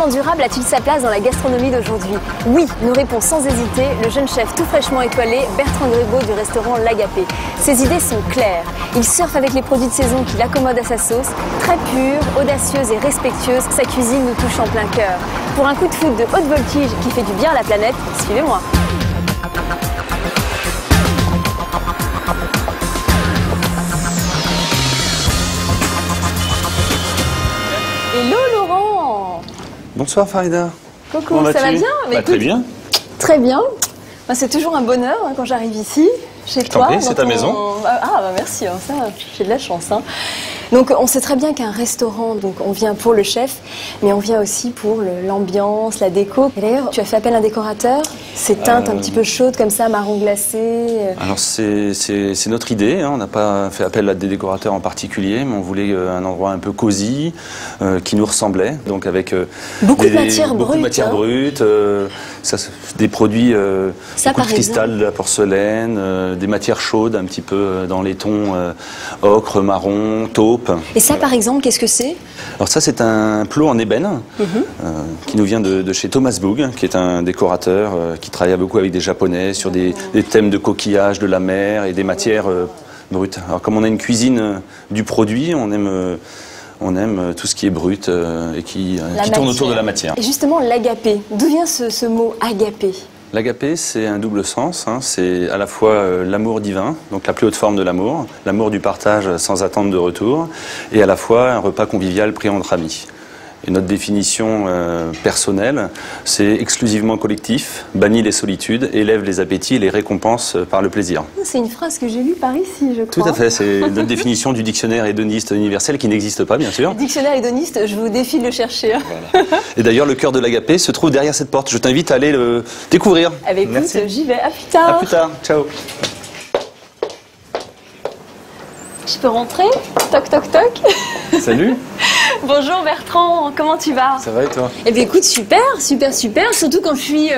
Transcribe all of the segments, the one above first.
développement durable a-t-il sa place dans la gastronomie d'aujourd'hui? Oui, nous répond sans hésiter le jeune chef tout fraîchement étoilé Bertrand Grébeau du restaurant L'Agapé. Ses idées sont claires. Il surfe avec les produits de saison qu'il accommode à sa sauce. Très pure, audacieuse et respectueuse, sa cuisine nous touche en plein cœur. Pour un coup de foudre de haute voltige qui fait du bien à la planète, suivez-moi. Hello Laurent. Bonsoir Farida. Coucou, ça va bien? Écoute, très bien. Très bien. C'est toujours un bonheur quand j'arrive ici, chez toi. C'est ta maison. Ah bah merci, ça j'ai de la chance. Donc on sait très bien qu'un restaurant, donc on vient pour le chef, mais on vient aussi pour l'ambiance, la déco. Et d'ailleurs, tu as fait appel à un décorateur, ces teintes un petit peu chaudes comme ça, marron glacé. Alors c'est notre idée, on n'a pas fait appel à des décorateurs en particulier, mais on voulait un endroit un peu cosy, qui nous ressemblait, donc avec beaucoup de matières brutes, des produits, beaucoup de cristal, de la porcelaine, des matières chaudes un petit peu dans les tons ocre, marron, taupe. Et ça, par exemple, qu'est-ce que c'est? Alors ça, c'est un plot en ébène qui nous vient de chez Thomas Boog, qui est un décorateur qui travaille beaucoup avec des Japonais sur des thèmes de coquillages, de la mer et des matières brutes. Alors comme on a une cuisine du produit, on aime tout ce qui est brut et qui tourne autour de la matière. Et justement, l'agapé, d'où vient ce mot agapé? L'agapé, c'est un double sens, c'est à la fois l'amour divin, donc la plus haute forme de l'amour, l'amour du partage sans attente de retour, et à la fois un repas convivial pris entre amis. Et notre définition personnelle, c'est exclusivement collectif, bannit les solitudes, élève les appétits et les récompense par le plaisir. C'est une phrase que j'ai lue par ici, je crois. Tout à fait, c'est notre définition du dictionnaire hédoniste universel qui n'existe pas, bien sûr. Le dictionnaire hédoniste, je vous défie de le chercher. Voilà. Et d'ailleurs, le cœur de l'agapé se trouve derrière cette porte. Je t'invite à aller le découvrir. Avec écoute, j'y vais. À plus tard. À plus tard. Ciao. Je peux rentrer? Toc, toc, toc. Salut. Bonjour Bertrand, comment tu vas? Ça va et toi? Eh bien écoute, super, surtout quand je suis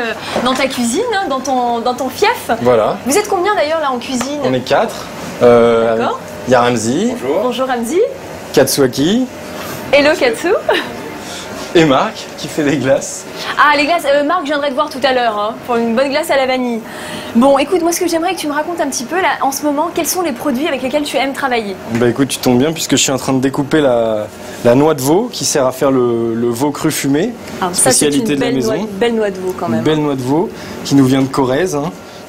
dans ta cuisine, dans ton fief. Voilà. Vous êtes combien d'ailleurs là en cuisine? On est 4. D'accord. Il y a Ramzi. Bonjour. Bonjour Ramzi. Katsuaki. Hello Katsu. Et Marc qui fait des glaces. Ah les glaces, Marc je viendrai te voir tout à l'heure pour une bonne glace à la vanille. Bon écoute, moi ce que j'aimerais que tu me racontes un petit peu là en ce moment, quels sont les produits avec lesquels tu aimes travailler? Bah écoute, tu tombes bien puisque je suis en train de découper la noix de veau qui sert à faire le veau cru fumé, spécialité de la maison. Une belle noix de veau quand même. Une belle noix de veau qui nous vient de Corrèze.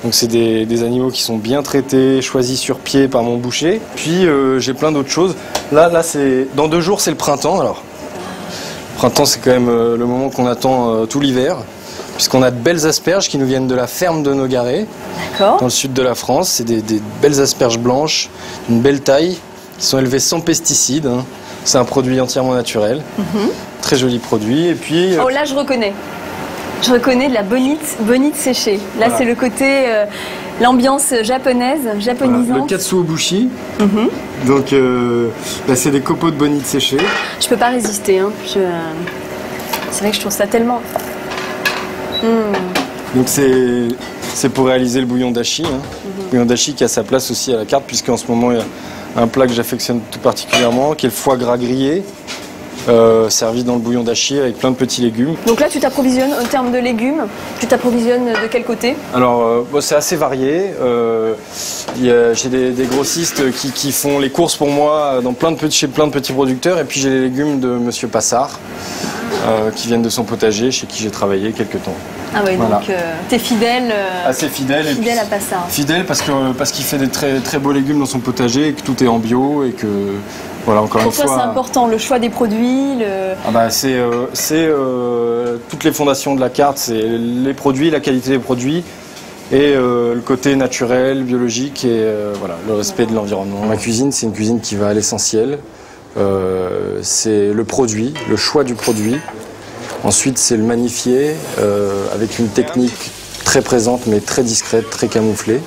Donc c'est des animaux qui sont bien traités, choisis sur pied par mon boucher. Puis j'ai plein d'autres choses. Là c'est dans 2 jours c'est le printemps alors. Le printemps, c'est quand même le moment qu'on attend tout l'hiver, puisqu'on a de belles asperges qui nous viennent de la ferme de Nogaret, dans le sud de la France. C'est des belles asperges blanches, d'une belle taille, qui sont élevées sans pesticides. C'est un produit entièrement naturel, très joli produit. Et puis, oh là, je reconnais de la bonite séchée. Là, voilà. C'est le côté, l'ambiance japonaise, japonisante. Voilà, le katsuobushi. Donc, là, c'est des copeaux de bonite séchés. Je peux pas résister. C'est vrai que je trouve ça tellement... Donc, c'est pour réaliser le bouillon dashi. Bouillon dashi qui a sa place aussi à la carte, puisqu'en ce moment, il y a un plat que j'affectionne tout particulièrement, qui est le foie gras grillé. Servi dans le bouillon dashi avec plein de petits légumes. Donc là tu t'approvisionnes en termes de légumes, tu t'approvisionnes de quel côté? Alors c'est assez varié, j'ai des grossistes qui font les courses pour moi chez plein de petits producteurs, et puis j'ai les légumes de Monsieur Passard qui viennent de son potager chez qui j'ai travaillé quelques temps. Ah oui, voilà. Donc t'es fidèle, assez fidèle à Passard. Fidèle parce qu'il fait des très, très beaux légumes dans son potager et que tout est en bio et que... Voilà, encore une fois, pour toi, c'est important, le choix des produits. C'est toutes les fondations de la carte, c'est les produits, la qualité des produits et le côté naturel, biologique et le respect de l'environnement. Ma cuisine, c'est une cuisine qui va à l'essentiel. C'est le produit, le choix du produit. Ensuite, c'est le magnifier avec une technique très présente mais très discrète, très camouflée.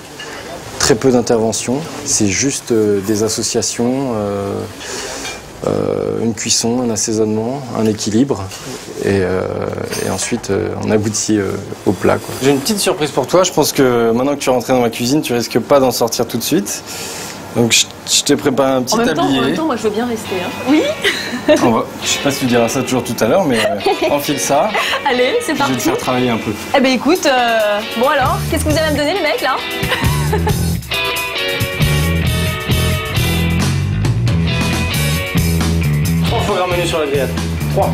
Très peu d'intervention, c'est juste des associations, une cuisson, un assaisonnement, un équilibre et ensuite on aboutit au plat. J'ai une petite surprise pour toi, je pense que maintenant que tu es rentré dans ma cuisine, tu risques pas d'en sortir tout de suite. Donc je t'ai préparé un petit tablier. En même temps, moi je veux bien rester. Hein. Oui. Je sais pas si tu diras ça toujours tout à l'heure, mais enfile ça. Allez, c'est parti. Je vais te faire travailler un peu. Eh ben écoute, bon alors, qu'est-ce que vous allez à me donner les mecs là? Faut ramener sur la grillade. 3.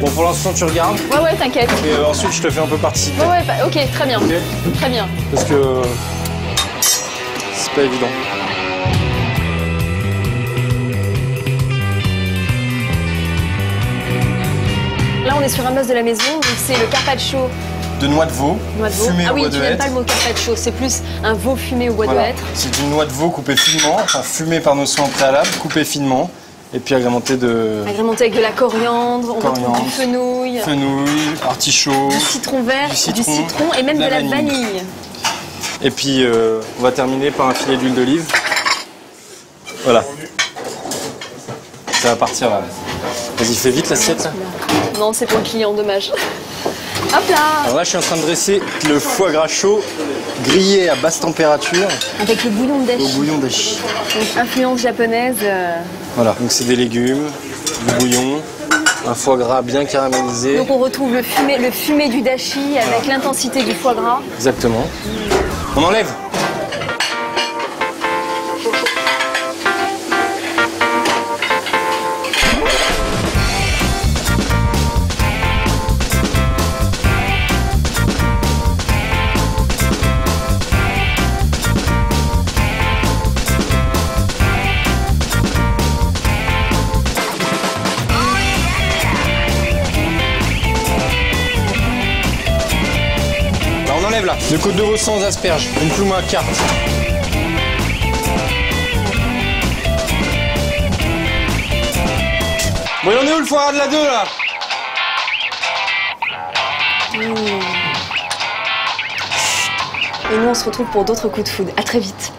Bon, pour l'instant, tu regardes. Ouais, t'inquiète. Et ensuite, je te fais un peu participer. Ouais, ok, très bien. Okay. Très bien. Parce que c'est pas évident. Là, on est sur un must de la maison, donc c'est le carpaccio. De noix de veau, fumée au bois de hêtre. Ah oui, tu n'aimes pas le mot carpaccio, c'est plus un veau fumé au bois de hêtre. C'est une noix de veau coupée finement, enfin fumée par nos soins au préalable, coupée finement, et puis agrémentée de... Agrémentée avec de la coriandre, on retrouve du fenouil. Fenouil, artichaut. Du citron vert, du citron et même de la vanille. Et puis, on va terminer par un filet d'huile d'olive. Voilà. Ça va partir là. Vas-y, fais vite l'assiette là. Non, c'est pour le client, dommage. Hop là! Alors là, je suis en train de dresser le foie gras chaud, grillé à basse température. Avec le bouillon de dashi. Au bouillon dashi. Donc, influence japonaise. Voilà, donc c'est des légumes, du bouillon, un foie gras bien caramélisé. Donc on retrouve le fumé du dashi avec l'intensité du foie gras. Exactement. On enlève. Là. Le côte de veau sans asperges, une plume à carte. Bon, il en est où le foie gras de la 2 là? Et nous on se retrouve pour d'autres coups de foudre. À très vite.